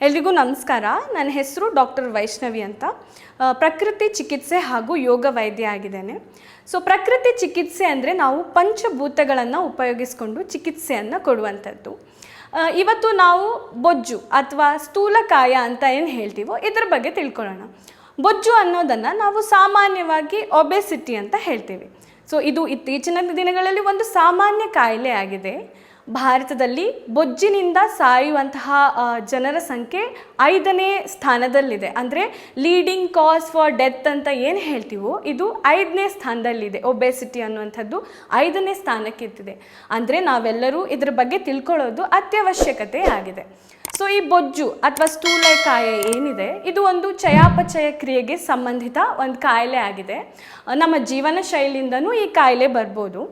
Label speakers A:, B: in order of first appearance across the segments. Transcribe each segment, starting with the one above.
A: ಎಲ್ರಿಗೂ ನಮಸ್ಕಾರ. ನನ್ನ ಹೆಸರು ಡಾಕ್ಟರ್ ವೈಷ್ಣವಿ ಅಂತ. ಪ್ರಕೃತಿ ಚಿಕಿತ್ಸೆ ಹಾಗೂ ಯೋಗ ವೈದ್ಯ ಆಗಿದ್ದೇನೆ. ಪ್ರಕೃತಿ ಚಿಕಿತ್ಸೆ ಅಂದರೆ ನಾವು ಪಂಚಭೂತಗಳನ್ನು ಉಪಯೋಗಿಸಿಕೊಂಡು ಚಿಕಿತ್ಸೆಯನ್ನು ಕೊಡುವಂಥದ್ದು. ಇವತ್ತು ನಾವು ಬೊಜ್ಜು ಅಥವಾ ಸ್ಥೂಲಕಾಯ ಅಂತ ಏನು ಹೇಳ್ತೀವೋ ಇದ್ರ ಬಗ್ಗೆ ತಿಳ್ಕೊಳ್ಳೋಣ. ಬೊಜ್ಜು ಅನ್ನೋದನ್ನು ನಾವು ಸಾಮಾನ್ಯವಾಗಿ ಒಬೆಸಿಟಿ ಅಂತ ಹೇಳ್ತೀವಿ. ಇದು ಇತ್ತೀಚಿನ ದಿನಗಳಲ್ಲಿ ಒಂದು ಸಾಮಾನ್ಯ ಕಾಯಿಲೆ ಆಗಿದೆ. ಭಾರತದಲ್ಲಿ ಬೊಜ್ಜಿನಿಂದ ಸಾಯುವಂತಹ ಜನರ ಸಂಖ್ಯೆ 5ನೇ ಸ್ಥಾನದಲ್ಲಿದೆ. ಅಂದರೆ ಲೀಡಿಂಗ್ ಕಾಸ್ ಫಾರ್ ಡೆತ್ ಅಂತ ಏನು ಹೇಳ್ತೀವೋ ಇದು 5ನೇ ಸ್ಥಾನದಲ್ಲಿದೆ. ಒಬೆಸಿಟಿ ಅನ್ನುವಂಥದ್ದು 5ನೇ ಸ್ಥಾನಕ್ಕಿತ್ತಿದೆ. ಅಂದರೆ ನಾವೆಲ್ಲರೂ ಇದ್ರ ಬಗ್ಗೆ ತಿಳ್ಕೊಳ್ಳೋದು ಅತ್ಯವಶ್ಯಕತೆ ಆಗಿದೆ. ಈ ಬೊಜ್ಜು ಅಥವಾ ಸ್ಥೂಲಕಾಯ ಏನಿದೆ ಇದು ಒಂದು ಚಯಾಪಚಯ ಕ್ರಿಯೆಗೆ ಸಂಬಂಧಿತ ಒಂದು ಕಾಯಿಲೆ ಆಗಿದೆ. ನಮ್ಮ ಜೀವನ ಶೈಲಿಯಿಂದನೂ ಈ ಕಾಯಿಲೆ ಬರ್ಬೋದು.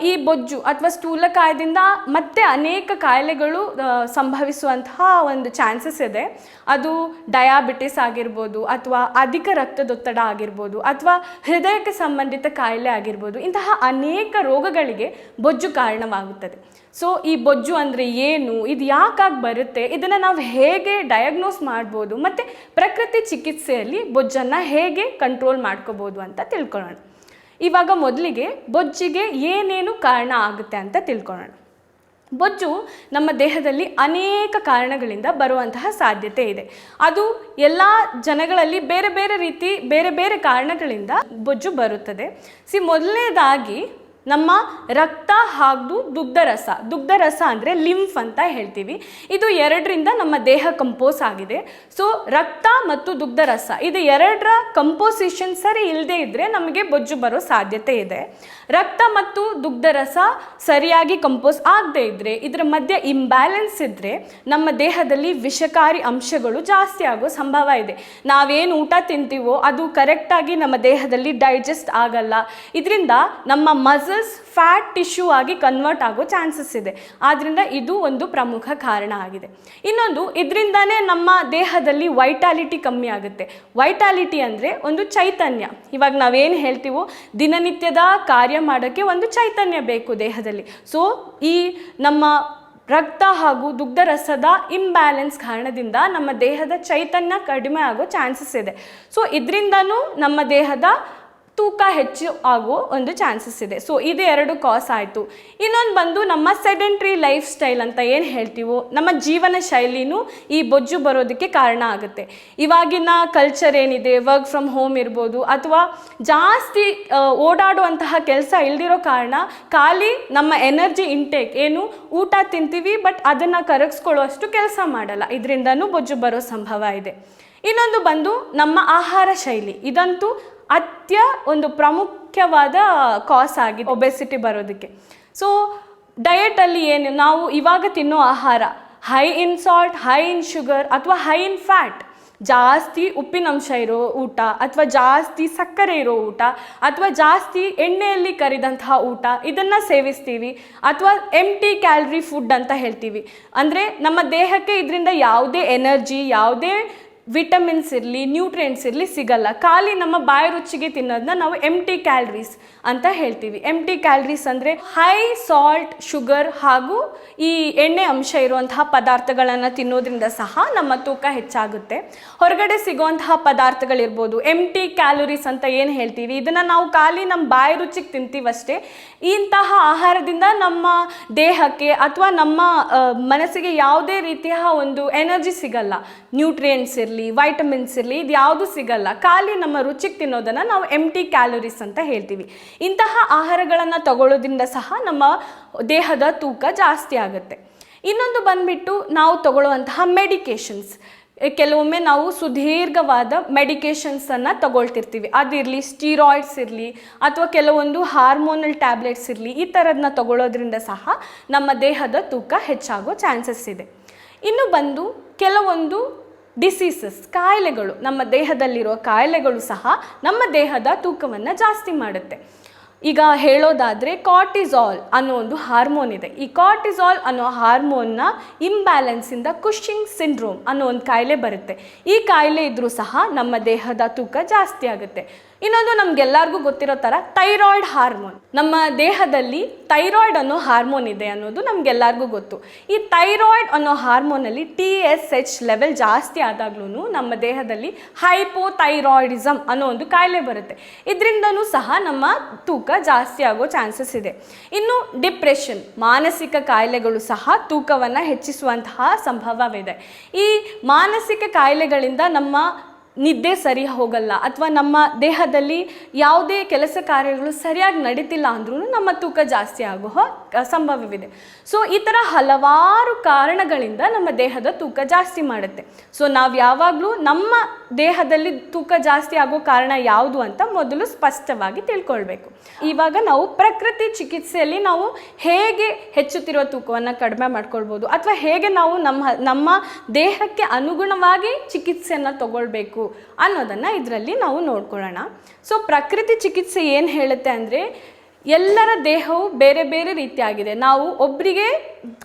A: ಈ ಬೊಜ್ಜು ಅಥವಾ ಸ್ಥೂಲಕಾಯದಿಂದ ಮತ್ತೆ ಅನೇಕ ಕಾಯಿಲೆಗಳು ಸಂಭವಿಸುವಂತಹ ಒಂದು ಚಾನ್ಸಸ್ ಇದೆ. ಅದು ಡಯಾಬಿಟಿಸ್ ಆಗಿರ್ಬೋದು, ಅಥವಾ ಅಧಿಕ ರಕ್ತದೊತ್ತಡ ಆಗಿರ್ಬೋದು, ಅಥವಾ ಹೃದಯಕ್ಕೆ ಸಂಬಂಧಿತ ಕಾಯಿಲೆ ಆಗಿರ್ಬೋದು. ಇಂತಹ ಅನೇಕ ರೋಗಗಳಿಗೆ ಬೊಜ್ಜು ಕಾರಣವಾಗುತ್ತದೆ. ಈ ಬೊಜ್ಜು ಅಂದರೆ ಏನು, ಇದು ಯಾಕಾಗಿ ಬರುತ್ತೆ, ಇದನ್ನು ನಾವು ಹೇಗೆ ಡಯಾಗ್ನೋಸ್ ಮಾಡ್ಬೋದು, ಮತ್ತು ಪ್ರಕೃತಿ ಚಿಕಿತ್ಸೆಯಲ್ಲಿ ಬೊಜ್ಜನ್ನು ಹೇಗೆ ಕಂಟ್ರೋಲ್ ಮಾಡ್ಕೋಬೋದು ಅಂತ ತಿಳ್ಕೊಳ್ಳೋಣ. ಇವಾಗ ಮೊದಲಿಗೆ ಬೊಜ್ಜಿಗೆ ಏನೇನು ಕಾರಣ ಆಗುತ್ತೆ ಅಂತ ತಿಳ್ಕೊಳ್ಳೋಣ. ಬೊಜ್ಜು ನಮ್ಮ ದೇಹದಲ್ಲಿ ಅನೇಕ ಕಾರಣಗಳಿಂದ ಬರುವಂತಹ ಸಾಧ್ಯತೆ ಇದೆ. ಅದು ಎಲ್ಲ ಜನಗಳಲ್ಲಿ ಬೇರೆ ಬೇರೆ ರೀತಿ ಬೇರೆ ಬೇರೆ ಕಾರಣಗಳಿಂದ ಬೊಜ್ಜು ಬರುತ್ತದೆ. ಮೊದಲನೇದಾಗಿ ನಮ್ಮ ರಕ್ತ ಹಾಗೂ ದುಗ್ಧರಸ ಅಂದರೆ ಲಿಂಫ್ ಅಂತ ಹೇಳ್ತೀವಿ. ಇದು 2ರಿಂದ ನಮ್ಮ ದೇಹ ಕಂಪೋಸ್ ಆಗಿದೆ. ರಕ್ತ ಮತ್ತು ದುಗ್ಧರಸ ಇದು 2ರ ಕಂಪೋಸಿಷನ್ ಸರಿ ಇಲ್ಲದೆ ಇದ್ದರೆ ನಮಗೆ ಬೊಜ್ಜು ಬರೋ ಸಾಧ್ಯತೆ ಇದೆ. ರಕ್ತ ಮತ್ತು ದುಗ್ಧರಸ ಸರಿಯಾಗಿ ಕಂಪೋಸ್ ಆಗದೆ ಇದ್ದರೆ, ಇದರ ಮಧ್ಯೆ ಇಂಬ್ಯಾಲೆನ್ಸ್ ಇದ್ದರೆ ನಮ್ಮ ದೇಹದಲ್ಲಿ ವಿಷಕಾರಿ ಅಂಶಗಳು ಜಾಸ್ತಿ ಆಗೋ ಸಂಭವ ಇದೆ. ನಾವೇನು ಊಟ ತಿಂತೀವೋ ಅದು ಕರೆಕ್ಟಾಗಿ ನಮ್ಮ ದೇಹದಲ್ಲಿ ಡೈಜೆಸ್ಟ್ ಆಗಲ್ಲ. ಇದರಿಂದ ನಮ್ಮ ಮಸಲ್ಸ್ ಫ್ಯಾಟ್ ಟಿಶ್ಯೂ ಆಗಿ ಕನ್ವರ್ಟ್ ಆಗೋ ಚಾನ್ಸಸ್ ಇದೆ. ಆದ್ದರಿಂದ ಇದು ಒಂದು ಪ್ರಮುಖ ಕಾರಣ ಆಗಿದೆ. ಇನ್ನೊಂದು, ಇದರಿಂದನೇ ನಮ್ಮ ದೇಹದಲ್ಲಿ ವೈಟಾಲಿಟಿ ಕಮ್ಮಿ ಆಗುತ್ತೆ. ವೈಟಾಲಿಟಿ ಅಂದರೆ ಒಂದು ಚೈತನ್ಯ. ಇವಾಗ ನಾವೇನು ಹೇಳ್ತೀವೋ ದಿನನಿತ್ಯದ ಕಾರ್ಯ ಮಾಡೋಕ್ಕೆ ಒಂದು ಚೈತನ್ಯ ಬೇಕು ದೇಹದಲ್ಲಿ. ಈ ನಮ್ಮ ರಕ್ತ ಹಾಗೂ ದುಗ್ಧರಸದ ಇಂಬ್ಯಾಲೆನ್ಸ್ ಕಾರಣದಿಂದ ನಮ್ಮ ದೇಹದ ಚೈತನ್ಯ ಕಡಿಮೆ ಆಗೋ ಚಾನ್ಸಸ್ ಇದೆ. ಇದರಿಂದನೂ ನಮ್ಮ ದೇಹದ ತೂಕ ಹೆಚ್ಚು ಆಗೋ ಒಂದು ಚಾನ್ಸಸ್ ಇದೆ. ಇದು 2 ಕಾಸ್ ಆಯಿತು. ಇನ್ನೊಂದು ಬಂದು ನಮ್ಮ ಸೆಡೆಂಟ್ರಿ ಲೈಫ್ ಸ್ಟೈಲ್ ಅಂತ ಏನು ಹೇಳ್ತೀವೋ, ನಮ್ಮ ಜೀವನ ಶೈಲಿನೂ ಈ ಬೊಜ್ಜು ಬರೋದಕ್ಕೆ ಕಾರಣ ಆಗುತ್ತೆ. ಇವಾಗಿನ ಕಲ್ಚರ್ ಏನಿದೆ, ವರ್ಕ್ ಫ್ರಮ್ ಹೋಮ್ ಇರ್ಬೋದು, ಅಥವಾ ಜಾಸ್ತಿ ಓಡಾಡುವಂತಹ ಕೆಲಸ ಇಲ್ದಿರೋ ಕಾರಣ ಖಾಲಿ ನಮ್ಮ ಎನರ್ಜಿ ಇಂಟೇಕ್ ಏನು ಊಟ ತಿಂತೀವಿ ಬಟ್ ಅದನ್ನು ಕರಗಿಸ್ಕೊಳ್ಳೋಷ್ಟು ಕೆಲಸ ಮಾಡಲ್ಲ. ಇದರಿಂದನೂ ಬೊಜ್ಜು ಬರೋ ಸಂಭವ ಇದೆ. ಇನ್ನೊಂದು ಬಂದು ನಮ್ಮ ಆಹಾರ ಶೈಲಿ. ಇದಂತೂ ಒಂದು ಪ್ರಮುಖವಾದ ಕಾಸ್ ಆಗಿದೆ ಒಬೆಸಿಟಿ ಬರೋದಕ್ಕೆ. ಡಯಟಲ್ಲಿ ಏನು ನಾವು ಇವಾಗ ತಿನ್ನೋ ಆಹಾರ high in salt, high in sugar ಅಥವಾ ಹೈ ಇನ್ ಫ್ಯಾಟ್, ಜಾಸ್ತಿ ಉಪ್ಪಿನಂಶ ಇರೋ ಊಟ, ಅಥವಾ ಜಾಸ್ತಿ ಸಕ್ಕರೆ ಇರೋ ಊಟ, ಅಥವಾ ಜಾಸ್ತಿ ಎಣ್ಣೆಯಲ್ಲಿ ಕರಿದಂತಹ ಊಟ ಇದನ್ನು ಸೇವಿಸ್ತೀವಿ. ಅಥವಾ ಎಂಟಿ ಕ್ಯಾಲರಿ ಫುಡ್ ಅಂತ ಹೇಳ್ತೀವಿ. ಅಂದರೆ ನಮ್ಮ ದೇಹಕ್ಕೆ ಇದರಿಂದ ಯಾವುದೇ ಎನರ್ಜಿ, ಯಾವುದೇ ವಿಟಮಿನ್ಸ್ ಇರಲಿ, ನ್ಯೂಟ್ರಿಯೆಂಟ್ಸ್ ಇರಲಿ ಸಿಗಲ್ಲ. ಖಾಲಿ ನಮ್ಮ ಬಾಯಿ ರುಚಿಗೆ ತಿನ್ನೋದನ್ನ ನಾವು ಎಂಟಿ ಕ್ಯಾಲರೀಸ್ ಅಂತ ಹೇಳ್ತೀವಿ. ಎಂಟಿ ಕ್ಯಾಲರೀಸ್ ಅಂದರೆ ಹೈ ಸಾಲ್ಟ್, ಶುಗರ್ ಹಾಗೂ ಈ ಎಣ್ಣೆ ಅಂಶ ಇರುವಂತಹ ಪದಾರ್ಥಗಳನ್ನು ತಿನ್ನೋದ್ರಿಂದ ಸಹ ನಮ್ಮ ತೂಕ ಹೆಚ್ಚಾಗುತ್ತೆ. ಹೊರಗಡೆ ಸಿಗುವಂತಹ ಪದಾರ್ಥಗಳಿರ್ಬೋದು, ಎಂಟಿ ಕ್ಯಾಲರೀಸ್ ಅಂತ ಏನು ಹೇಳ್ತೀವಿ, ಇದನ್ನು ನಾವು ಖಾಲಿ ನಮ್ಮ ಬಾಯಿ ರುಚಿಗೆ ತಿಂತೀವಷ್ಟೇ. ಇಂತಹ ಆಹಾರದಿಂದ ನಮ್ಮ ದೇಹಕ್ಕೆ ಅಥವಾ ನಮ್ಮ ಮನಸ್ಸಿಗೆ ಯಾವುದೇ ರೀತಿಯ ಒಂದು ಎನರ್ಜಿ ಸಿಗಲ್ಲ. ನ್ಯೂಟ್ರಿಯೆಂಟ್ಸ್ ಇರಲಿ, ವೈಟಮಿನ್ಸ್ ಇರಲಿ, ಇದು ಯಾವುದು ಸಿಗಲ್ಲ. ಖಾಲಿ ನಮ್ಮ ರುಚಿಗೆ ತಿನ್ನೋದನ್ನು ನಾವು ಎಂಟಿ ಕ್ಯಾಲರೀಸ್ ಅಂತ ಹೇಳ್ತೀವಿ. ಇಂತಹ ಆಹಾರಗಳನ್ನು ತಗೊಳ್ಳೋದ್ರಿಂದ ಸಹ ನಮ್ಮ ದೇಹದ ತೂಕ ಜಾಸ್ತಿ ಆಗುತ್ತೆ. ಇನ್ನೊಂದು ಬಂದ್ಬಿಟ್ಟು ನಾವು ತಗೊಳ್ಳುವಂತಹ ಮೆಡಿಕೇಶನ್ಸ್. ಕೆಲವೊಮ್ಮೆ ನಾವು ಸುದೀರ್ಘವಾದ ಮೆಡಿಕೇಶನ್ಸನ್ನು ತಗೊಳ್ತಿರ್ತೀವಿ. ಅದಿರಲಿ, ಸ್ಟೀರಾಯ್ಡ್ಸ್ ಇರಲಿ, ಅಥವಾ ಕೆಲವೊಂದು ಹಾರ್ಮೋನಲ್ ಟ್ಯಾಬ್ಲೆಟ್ಸ್ ಇರಲಿ, ಈ ಥರದನ್ನ ತಗೊಳ್ಳೋದ್ರಿಂದ ಸಹ ನಮ್ಮ ದೇಹದ ತೂಕ ಹೆಚ್ಚಾಗೋ ಚಾನ್ಸಸ್ ಇದೆ. ಇನ್ನು ಬಂದು ಕೆಲವೊಂದು ಡಿಸೀಸಸ್, ಕಾಯಿಲೆಗಳು, ನಮ್ಮ ದೇಹದಲ್ಲಿರೋ ಕಾಯಿಲೆಗಳು ಸಹ ನಮ್ಮ ದೇಹದ ತೂಕವನ್ನು ಜಾಸ್ತಿ ಮಾಡುತ್ತೆ. ಈಗ ಹೇಳೋದಾದರೆ ಕಾರ್ಟಿಸಾಲ್ ಅನ್ನೋ ಒಂದು ಹಾರ್ಮೋನ್ ಇದೆ. ಈ ಕಾರ್ಟಿಸಾಲ್ ಅನ್ನೋ ಹಾರ್ಮೋನ್ನ ಇಂಬ್ಯಾಲೆನ್ಸಿಂದ ಕುಶಿಂಗ್ ಸಿಂಡ್ರೋಮ್ ಅನ್ನೋ ಒಂದು ಕಾಯಿಲೆ ಬರುತ್ತೆ. ಈ ಕಾಯಿಲೆ ಇದ್ದರೂ ಸಹ ನಮ್ಮ ದೇಹದ ತೂಕ ಜಾಸ್ತಿ ಆಗುತ್ತೆ. ಇನ್ನೊಂದು ನಮ್ಗೆಲ್ಲರಿಗೂ ಗೊತ್ತಿರೋ ಥರ ಥೈರಾಯ್ಡ್ ಹಾರ್ಮೋನ್, ನಮ್ಮ ದೇಹದಲ್ಲಿ ಥೈರಾಯ್ಡ್ ಅನ್ನೋ ಹಾರ್ಮೋನ್ ಇದೆ ಅನ್ನೋದು ನಮ್ಗೆಲ್ಲರಿಗೂ ಗೊತ್ತು. ಈ ಥೈರಾಯ್ಡ್ ಅನ್ನೋ ಹಾರ್ಮೋನಲ್ಲಿ TSH ಲೆವೆಲ್ ಜಾಸ್ತಿ ಆದಾಗ್ಲೂ ನಮ್ಮ ದೇಹದಲ್ಲಿ ಹೈಪೋಥೈರಾಯ್ಡಿಸಮ್ ಅನ್ನೋ ಒಂದು ಕಾಯಿಲೆ ಬರುತ್ತೆ. ಇದರಿಂದನೂ ಸಹ ನಮ್ಮ ತೂಕ ಜಾಸ್ತಿ ಆಗೋ ಚಾನ್ಸಸ್ ಇದೆ. ಇನ್ನು ಡಿಪ್ರೆಷನ್, ಮಾನಸಿಕ ಕಾಯಿಲೆಗಳು ಸಹ ತೂಕವನ್ನು ಹೆಚ್ಚಿಸುವಂತಹ ಸಂಭವವಿದೆ. ಈ ಮಾನಸಿಕ ಕಾಯಿಲೆಗಳಿಂದ ನಮ್ಮ ನಿದ್ದೆ ಸರಿ ಹೋಗಲ್ಲ, ಅಥವಾ ನಮ್ಮ ದೇಹದಲ್ಲಿ ಯಾವುದೇ ಕೆಲಸ ಕಾರ್ಯಗಳು ಸರಿಯಾಗಿ ನಡೀತಿಲ್ಲ ಅಂದ್ರೂ ನಮ್ಮ ತೂಕ ಜಾಸ್ತಿ ಆಗೋ ಸಂಭವವಿದೆ. ಸೊ ಈ ಥರ ಹಲವಾರು ಕಾರಣಗಳಿಂದ ನಮ್ಮ ದೇಹದ ತೂಕ ಜಾಸ್ತಿ ಮಾಡುತ್ತೆ. ಸೊ ನಾವು ಯಾವಾಗಲೂ ನಮ್ಮ ದೇಹದಲ್ಲಿ ತೂಕ ಜಾಸ್ತಿ ಆಗೋ ಕಾರಣ ಯಾವುದು ಅಂತ ಮೊದಲು ಸ್ಪಷ್ಟವಾಗಿ ತಿಳ್ಕೊಳ್ಬೇಕು. ಇವಾಗ ನಾವು ಪ್ರಕೃತಿ ಚಿಕಿತ್ಸೆಯಲ್ಲಿ ನಾವು ಹೇಗೆ ಹೆಚ್ಚುತ್ತಿರುವ ತೂಕವನ್ನು ಕಡಿಮೆ ಮಾಡ್ಕೊಳ್ಬೋದು, ಅಥವಾ ಹೇಗೆ ನಾವು ನಮ್ಮ ದೇಹಕ್ಕೆ ಅನುಗುಣವಾಗಿ ಚಿಕಿತ್ಸೆಯನ್ನು ತಗೊಳ್ಬೇಕು ಅನ್ನೋದನ್ನು ಇದರಲ್ಲಿ ನಾವು ನೋಡ್ಕೊಳ್ಳೋಣ. ಸೊ ಪ್ರಕೃತಿ ಚಿಕಿತ್ಸೆ ಏನು ಹೇಳುತ್ತೆ ಅಂದರೆ, ಎಲ್ಲರ ದೇಹವು ಬೇರೆ ಬೇರೆ ರೀತಿಯಾಗಿದೆ. ನಾವು ಒಬ್ಬರಿಗೆ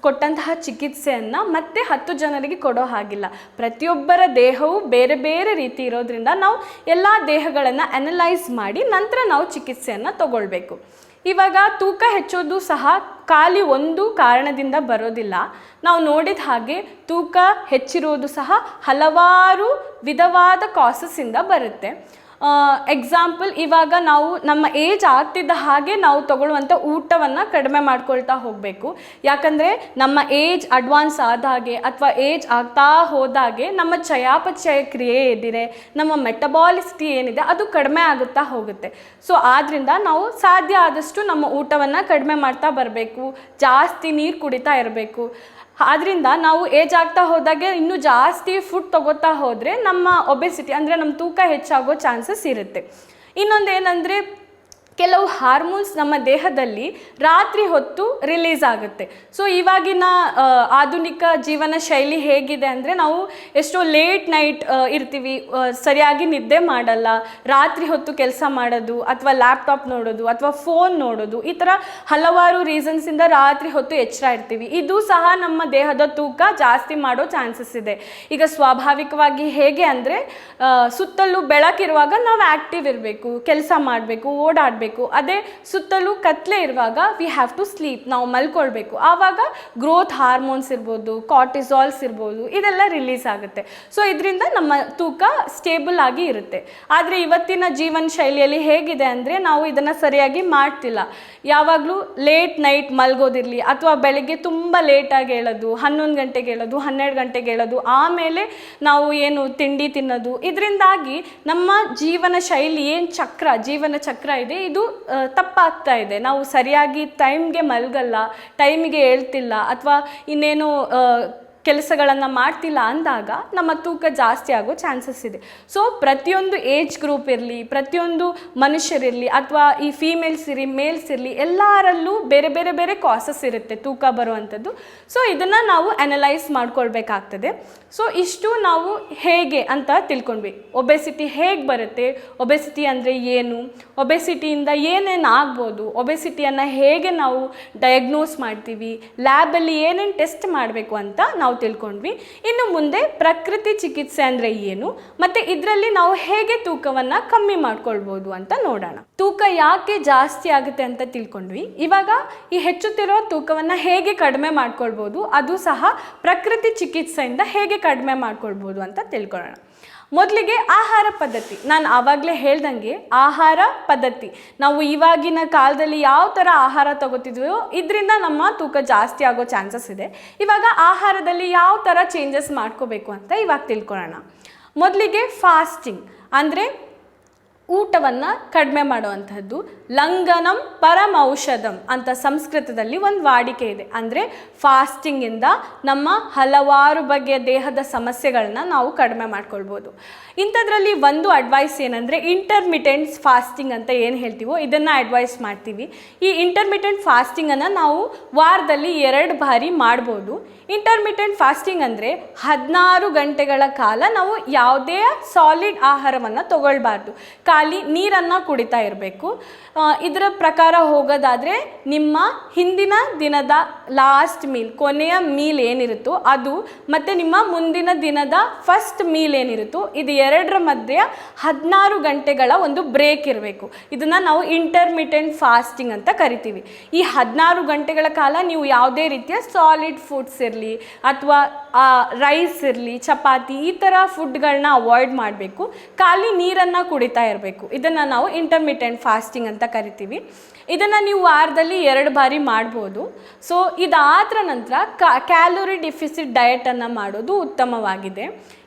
A: ಕೊಟ್ಟಂತಹ ಚಿಕಿತ್ಸೆಯನ್ನು ಮತ್ತೆ 10 ಜನರಿಗೆ ಕೊಡೋ ಹಾಗಿಲ್ಲ. ಪ್ರತಿಯೊಬ್ಬರ ದೇಹವು ಬೇರೆ ಬೇರೆ ರೀತಿ ಇರೋದ್ರಿಂದ ನಾವು ಎಲ್ಲ ದೇಹಗಳನ್ನು ಅನಲೈಸ್ ಮಾಡಿ ನಂತರ ನಾವು ಚಿಕಿತ್ಸೆಯನ್ನು ತಗೊಳ್ಬೇಕು. ಇವಾಗ ತೂಕ ಹೆಚ್ಚೋದು ಸಹ ಖಾಲಿ ಒಂದು ಕಾರಣದಿಂದ ಬರೋದಿಲ್ಲ. ನಾವು ನೋಡಿದ ಹಾಗೆ ತೂಕ ಹೆಚ್ಚಿರೋದು ಸಹ ಹಲವಾರು ವಿಧವಾದ ಕಾಸಸ್ಸಿಂದ ಬರುತ್ತೆ. ಎಕ್ಸಾಂಪಲ್, ಇವಾಗ ನಾವು ನಮ್ಮ ಏಜ್ ಆಗ್ತಿದ್ದ ಹಾಗೆ ನಾವು ತಗೊಳ್ಳುವಂಥ ಊಟವನ್ನು ಕಡಿಮೆ ಮಾಡ್ಕೊಳ್ತಾ ಹೋಗಬೇಕು. ಯಾಕಂದರೆ ನಮ್ಮ ಏಜ್ ಅಡ್ವಾನ್ಸ್ ಆದ ಹಾಗೆ ಅಥವಾ ಏಜ್ ಆಗ್ತಾ ಹೋದಾಗೆ ನಮ್ಮ ಚಯಾಪಚಯ ಕ್ರಿಯೆ ಏನಿದೆ, ನಮ್ಮ ಮೆಟಬಾಲಿಸಿಟಿ ಏನಿದೆ ಅದು ಕಡಿಮೆ ಆಗುತ್ತಾ ಹೋಗುತ್ತೆ. ಸೊ ಆದ್ದರಿಂದ ನಾವು ಸಾಧ್ಯ ಆದಷ್ಟು ನಮ್ಮ ಊಟವನ್ನು ಕಡಿಮೆ ಮಾಡ್ತಾ ಬರಬೇಕು, ಜಾಸ್ತಿ ನೀರು ಕುಡಿತಾ ಇರಬೇಕು. ಆದ್ದರಿಂದ ನಾವು ಏಜ್ ಆಗ್ತಾ ಹೋದಾಗೆ ಇನ್ನೂ ಜಾಸ್ತಿ ಫುಡ್ ತಗೋತಾ ಹೋದರೆ ನಮ್ಮ ಒಬೆಸಿಟಿ ಅಂದರೆ ನಮ್ಮ ತೂಕ ಹೆಚ್ಚಾಗೋ ಚಾನ್ಸಸ್ ಇರುತ್ತೆ. ಇನ್ನೊಂದು ಏನಂದರೆ, ಕೆಲವು ಹಾರ್ಮೋನ್ಸ್ ನಮ್ಮ ದೇಹದಲ್ಲಿ ರಾತ್ರಿ ಹೊತ್ತು ರಿಲೀಸ್ ಆಗುತ್ತೆ. ಸೊ ಇವಾಗಿನ ಆಧುನಿಕ ಜೀವನ ಶೈಲಿ ಹೇಗಿದೆ ಅಂದರೆ, ನಾವು ಎಷ್ಟೋ ಲೇಟ್ ನೈಟ್ ಇರ್ತೀವಿ, ಸರಿಯಾಗಿ ನಿದ್ದೆ ಮಾಡಲ್ಲ, ರಾತ್ರಿ ಹೊತ್ತು ಕೆಲಸ ಮಾಡೋದು ಅಥವಾ ಲ್ಯಾಪ್ಟಾಪ್ ನೋಡೋದು ಅಥವಾ ಫೋನ್ ನೋಡೋದು, ಈ ಥರ ಹಲವಾರು ರೀಸನ್ಸಿಂದ ರಾತ್ರಿ ಹೊತ್ತು ಎಚ್ಚರ ಇರ್ತೀವಿ. ಇದು ಸಹ ನಮ್ಮ ದೇಹದ ತೂಕ ಜಾಸ್ತಿ ಮಾಡೋ ಚಾನ್ಸಸ್ ಇದೆ. ಈಗ ಸ್ವಾಭಾವಿಕವಾಗಿ ಹೇಗೆ ಅಂದರೆ, ಸುತ್ತಲೂ ಬೆಳಕಿರುವಾಗ ನಾವು ಆ್ಯಕ್ಟಿವ್ ಇರಬೇಕು, ಕೆಲಸ ಮಾಡಬೇಕು, ಓಡಾಡಬೇಕು. ಅದೇ ಸುತ್ತಲೂ ಕತ್ಲೆ ಇರುವಾಗ ವಿ ಹ್ಯಾವ್ ಟು ಸ್ಲೀಪ್, ನಾವು ಮಲ್ಕೊಳ್ಬೇಕು. ಆವಾಗ ಗ್ರೋತ್ ಹಾರ್ಮೋನ್ಸ್ ಇರ್ಬೋದು, ಕಾರ್ಟಿಸಾಲ್ಸ್ ಇರ್ಬೋದು, ಇದೆಲ್ಲ ರಿಲೀಸ್ ಆಗುತ್ತೆ. ಸೊ ಇದರಿಂದ ನಮ್ಮ ತೂಕ ಸ್ಟೇಬಲ್ ಆಗಿ ಇರುತ್ತೆ. ಆದರೆ ಇವತ್ತಿನ ಜೀವನ ಶೈಲಿಯಲ್ಲಿ ಹೇಗಿದೆ ಅಂದರೆ, ನಾವು ಇದನ್ನು ಸರಿಯಾಗಿ ಮಾಡ್ತಿಲ್ಲ. ಯಾವಾಗಲೂ ಲೇಟ್ ನೈಟ್ ಮಲ್ಗೋದಿರಲಿ ಅಥವಾ ಬೆಳಗ್ಗೆ ತುಂಬ ಲೇಟಾಗಿ ಹೇಳೋದು, 11 ಗಂಟೆಗೆ ಹೇಳೋದು, 12 ಗಂಟೆಗೆ ಹೇಳೋದು, ಆಮೇಲೆ ನಾವು ಏನು ತಿಂಡಿ ತಿನ್ನೋದು, ಇದರಿಂದಾಗಿ ನಮ್ಮ ಜೀವನ ಶೈಲಿ ಏನು ಜೀವನ ಚಕ್ರ ಇದೆ ಇದು ತಪ್ಪಾಗ್ತಾ ಇದೆ. ನಾವು ಸರಿಯಾಗಿ ಟೈಮ್ಗೆ ಮಲಗಲ್ಲ, ಟೈಮಿಗೆ ಹೇಳ್ತಿಲ್ಲ ಅಥವಾ ಇನ್ನೇನು ಕೆಲಸಗಳನ್ನು ಮಾಡ್ತಿಲ್ಲ ಅಂದಾಗ ನಮ್ಮ ತೂಕ ಜಾಸ್ತಿ ಆಗೋ ಚಾನ್ಸಸ್ ಇದೆ. ಸೊ ಪ್ರತಿಯೊಂದು ಏಜ್ ಗ್ರೂಪ್ ಇರಲಿ, ಪ್ರತಿಯೊಂದು ಮನುಷ್ಯರಿರಲಿ ಅಥವಾ ಈ ಫೀಮೇಲ್ಸ್ ಇರಲಿ, ಮೇಲ್ಸ್ ಇರಲಿ, ಎಲ್ಲರಲ್ಲೂ ಬೇರೆ ಬೇರೆ ಬೇರೆ ಕಾಸಸ್ ಇರುತ್ತೆ ತೂಕ ಬರುವಂಥದ್ದು. ಸೊ ಇದನ್ನು ನಾವು ಅನಲೈಸ್ ಮಾಡ್ಕೊಳ್ಬೇಕಾಗ್ತದೆ. ಸೊ ಇಷ್ಟು ನಾವು ಹೇಗೆ ಅಂತ ತಿಳ್ಕೊಂಡ್ವಿ. ಒಬೆಸಿಟಿ ಹೇಗೆ ಬರುತ್ತೆ, ಒಬೆಸಿಟಿ ಅಂದರೆ ಏನು, ಒಬೆಸಿಟಿಯಿಂದ ಏನೇನು ಆಗ್ಬೋದು, ಒಬೆಸಿಟಿಯನ್ನು ಹೇಗೆ ನಾವು ಡಯಾಗ್ನೋಸ್ ಮಾಡ್ತೀವಿ, ಲ್ಯಾಬಲ್ಲಿ ಏನೇನು ಟೆಸ್ಟ್ ಮಾಡಬೇಕು ಅಂತ ನಾವು ತಿಳ್ಕೊಂಡ್ವಿ. ಇನ್ನು ಮುಂದೆ ಪ್ರಕೃತಿ ಚಿಕಿತ್ಸೆ ಅಂದರೆ ಏನು ಮತ್ತು ಇದರಲ್ಲಿ ನಾವು ಹೇಗೆ ತೂಕವನ್ನು ಕಮ್ಮಿ ಮಾಡ್ಕೊಳ್ಬೋದು ಅಂತ ನೋಡೋಣ. ತೂಕ ಯಾಕೆ ಜಾಸ್ತಿ ಆಗುತ್ತೆ ಅಂತ ತಿಳ್ಕೊಂಡ್ವಿ. ಇವಾಗ ಈ ಹೆಚ್ಚುತ್ತಿರೋ ತೂಕವನ್ನು ಹೇಗೆ ಕಡಿಮೆ ಮಾಡ್ಕೊಳ್ಬೋದು, ಅದು ಸಹ ಪ್ರಕೃತಿ ಚಿಕಿತ್ಸೆಯಿಂದ ಹೇಗೆ ಕಡಿಮೆ ಮಾಡ್ಕೊಳ್ಬೋದು ಅಂತ ತಿಳ್ಕೊಳ್ಳೋಣ. ಮೊದಲಿಗೆ ಆಹಾರ ಪದ್ಧತಿ. ನಾನು ಆವಾಗಲೇ ಹೇಳ್ದಂಗೆ ಆಹಾರ ಪದ್ಧತಿ, ನಾವು ಇವಾಗಿನ ಕಾಲದಲ್ಲಿ ಯಾವ ಥರ ಆಹಾರ ತಗೋತಿದ್ವೋ ಇದರಿಂದ ನಮ್ಮ ತೂಕ ಜಾಸ್ತಿ ಆಗೋ ಚಾನ್ಸಸ್ ಇದೆ. ಇವಾಗ ಆಹಾರದಲ್ಲಿ ಯಾವ ಥರ ಚೇಂಜಸ್ ಮಾಡ್ಕೋಬೇಕು ಅಂತ ಇವಾಗ ತಿಳ್ಕೊಳ್ಳೋಣ. ಮೊದಲಿಗೆ ಫಾಸ್ಟಿಂಗ್ ಅಂದರೆ ಊಟವನ್ನು ಕಡಿಮೆ ಮಾಡುವಂಥದ್ದು. ಲಂಘನಂ ಪರಮೌಷಧಂ ಅಂತ ಸಂಸ್ಕೃತದಲ್ಲಿ ಒಂದು ವಾಡಿಕೆ ಇದೆ. ಅಂದರೆ ಫಾಸ್ಟಿಂಗಿಂದ ನಮ್ಮ ಹಲವಾರು ಬಗೆಯ ದೇಹದ ಸಮಸ್ಯೆಗಳನ್ನ ನಾವು ಕಡಿಮೆ ಮಾಡ್ಕೊಳ್ಬೋದು. ಇಂಥದ್ರಲ್ಲಿ ಒಂದು ಅಡ್ವೈಸ್ ಏನಂದರೆ, ಇಂಟರ್ಮಿಟೆಂಟ್ ಫಾಸ್ಟಿಂಗ್ ಅಂತ ಏನು ಹೇಳ್ತೀವೋ ಇದನ್ನು ಅಡ್ವೈಸ್ ಮಾಡ್ತೀವಿ. ಈ ಇಂಟರ್ಮಿಟೆಂಟ್ ಫಾಸ್ಟಿಂಗನ್ನು ನಾವು ವಾರದಲ್ಲಿ 2 ಬಾರಿ ಮಾಡ್ಬೋದು. ಇಂಟರ್ಮಿಟೆಂಟ್ ಫಾಸ್ಟಿಂಗ್ ಅಂದರೆ 16 ಗಂಟೆಗಳ ಕಾಲ ನಾವು ಯಾವುದೇ ಸಾಲಿಡ್ ಆಹಾರವನ್ನು ತಗೊಳ್ಬಾರ್ದು, ಖಾಲಿ ನೀರನ್ನು ಕುಡಿತಾ ಇರಬೇಕು. ಇದರ ಪ್ರಕಾರ ಹೋಗೋದಾದರೆ ನಿಮ್ಮ ಹಿಂದಿನ ದಿನದ ಲಾಸ್ಟ್ ಮೀಲ್, ಕೊನೆಯ ಮೀಲ್ ಏನಿರುತ್ತೋ ಅದು, ಮತ್ತು ನಿಮ್ಮ ಮುಂದಿನ ದಿನದ ಫಸ್ಟ್ ಮೀಲ್ ಏನಿರುತ್ತೋ ಇದು ಎರಡರ ಮಧ್ಯೆ 16 ಗಂಟೆಗಳ ಒಂದು ಬ್ರೇಕ್ ಇರಬೇಕು. ಇದನ್ನು ನಾವು ಇಂಟರ್ಮಿಟೆಂಟ್ ಫಾಸ್ಟಿಂಗ್ ಅಂತ ಕರಿತೀವಿ. ಈ 16 ಗಂಟೆಗಳ ಕಾಲ ನೀವು ಯಾವುದೇ ರೀತಿಯ ಸಾಲಿಡ್ ಫುಡ್ಸ್ ಇರಲಿ ಅಥವಾ ರೈಸ್ ಇರಲಿ, ಚಪಾತಿ, ಈ ಥರ ಫುಡ್ಗಳನ್ನ ಅವಾಯ್ಡ್ ಮಾಡಬೇಕು. ಖಾಲಿ ನೀರನ್ನು ಕುಡಿತಾ ಇರಬೇಕು. ಇದನ್ನು ನಾವು ಇಂಟರ್ಮಿಟೆಂಟ್ ಫಾಸ್ಟಿಂಗ್ ಅಂತ ಕರಿತೀವಿ. ಇದನ್ನು ನೀವು ವಾರದಲ್ಲಿ 2 ಬಾರಿ ಮಾಡ್ಬೋದು. ಸೊ ಇದಾದ ನಂತರ ಕ್ಯಾಲೋರಿ ಡಿಫಿಸಿಟ್ ಡಯಟನ್ನು ಮಾಡೋದು ಉತ್ತಮವಾಗಿದೆ.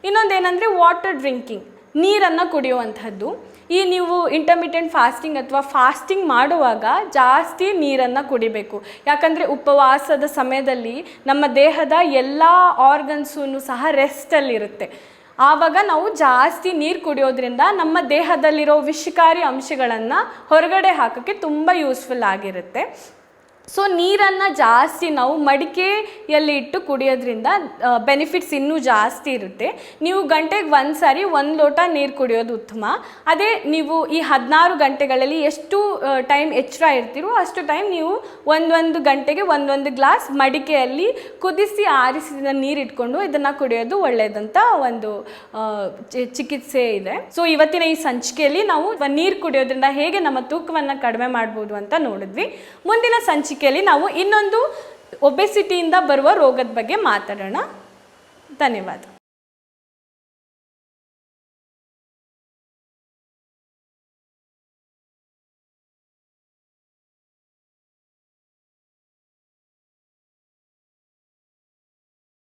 A: ಇನ್ನೊಂದೇನೆಂದರೆ ವಾಟರ್ ಡ್ರಿಂಕಿಂಗ್, ನೀರನ್ನು ಕುಡಿಯುವಂಥದ್ದು. ಈ ನೀವು ಇಂಟರ್ಮಿಟೆಂಟ್ ಫಾಸ್ಟಿಂಗ್ ಅಥವಾ ಫಾಸ್ಟಿಂಗ್ ಮಾಡುವಾಗ ಜಾಸ್ತಿ ನೀರನ್ನು ಕುಡಿಬೇಕು. ಯಾಕಂದರೆ ಉಪವಾಸದ ಸಮಯದಲ್ಲಿ ನಮ್ಮ ದೇಹದ ಎಲ್ಲ ಆರ್ಗನ್ಸೂ ಸಹ ರೆಸ್ಟಲ್ಲಿರುತ್ತೆ. ಆವಾಗ ನಾವು ಜಾಸ್ತಿ ನೀರು ಕುಡಿಯೋದ್ರಿಂದ ನಮ್ಮ ದೇಹದಲ್ಲಿರೋ ವಿಷಕಾರಿ ಅಂಶಗಳನ್ನು ಹೊರಗಡೆ ಹಾಕೋಕ್ಕೆ ತುಂಬ ಯೂಸ್ಫುಲ್ ಆಗಿರುತ್ತೆ. ಸೊ ನೀರನ್ನು ಜಾಸ್ತಿ ನಾವು ಮಡಿಕೆಯಲ್ಲಿ ಇಟ್ಟು ಕುಡಿಯೋದ್ರಿಂದ ಬೆನಿಫಿಟ್ಸ್ ಇನ್ನೂ ಜಾಸ್ತಿ ಇರುತ್ತೆ. ನೀವು ಗಂಟೆಗೆ 1 ಸಾರಿ 1 ಲೋಟ ನೀರು ಕುಡಿಯೋದು ಉತ್ತಮ. ಅದೇ ನೀವು ಈ 16 ಗಂಟೆಗಳಲ್ಲಿ ಎಷ್ಟು ಟೈಮ್ ಎಚ್ಚರ ಇರ್ತೀರೋ ಅಷ್ಟು ಟೈಮ್ ನೀವು ಒಂದೊಂದು ಗಂಟೆಗೆ ಒಂದೊಂದು ಗ್ಲಾಸ್ ಮಡಿಕೆಯಲ್ಲಿ ಕುದಿಸಿ ಆರಿಸಿದ ನೀರು ಇಟ್ಕೊಂಡು ಇದನ್ನು ಕುಡಿಯೋದು ಒಳ್ಳೆಯದಂತ ಒಂದು ಚಿಕಿತ್ಸೆ ಇದೆ. ಸೊ ಇವತ್ತಿನ ಈ ಸಂಚಿಕೆಯಲ್ಲಿ ನಾವು ನೀರು ಕುಡಿಯೋದ್ರಿಂದ ಹೇಗೆ ನಮ್ಮ ತೂಕವನ್ನು ಕಡಿಮೆ ಮಾಡ್ಬೋದು ಅಂತ ನೋಡಿದ್ವಿ. ಮುಂದಿನ ಸಂಚಿಕೆಯಲ್ಲಿ ನಾವು ಇನ್ನೊಂದು ಒಬೆಸಿಟಿಯಿಂದ ಬರುವ ರೋಗದ ಬಗ್ಗೆ ಮಾತಾಡೋಣ. ಧನ್ಯವಾದ.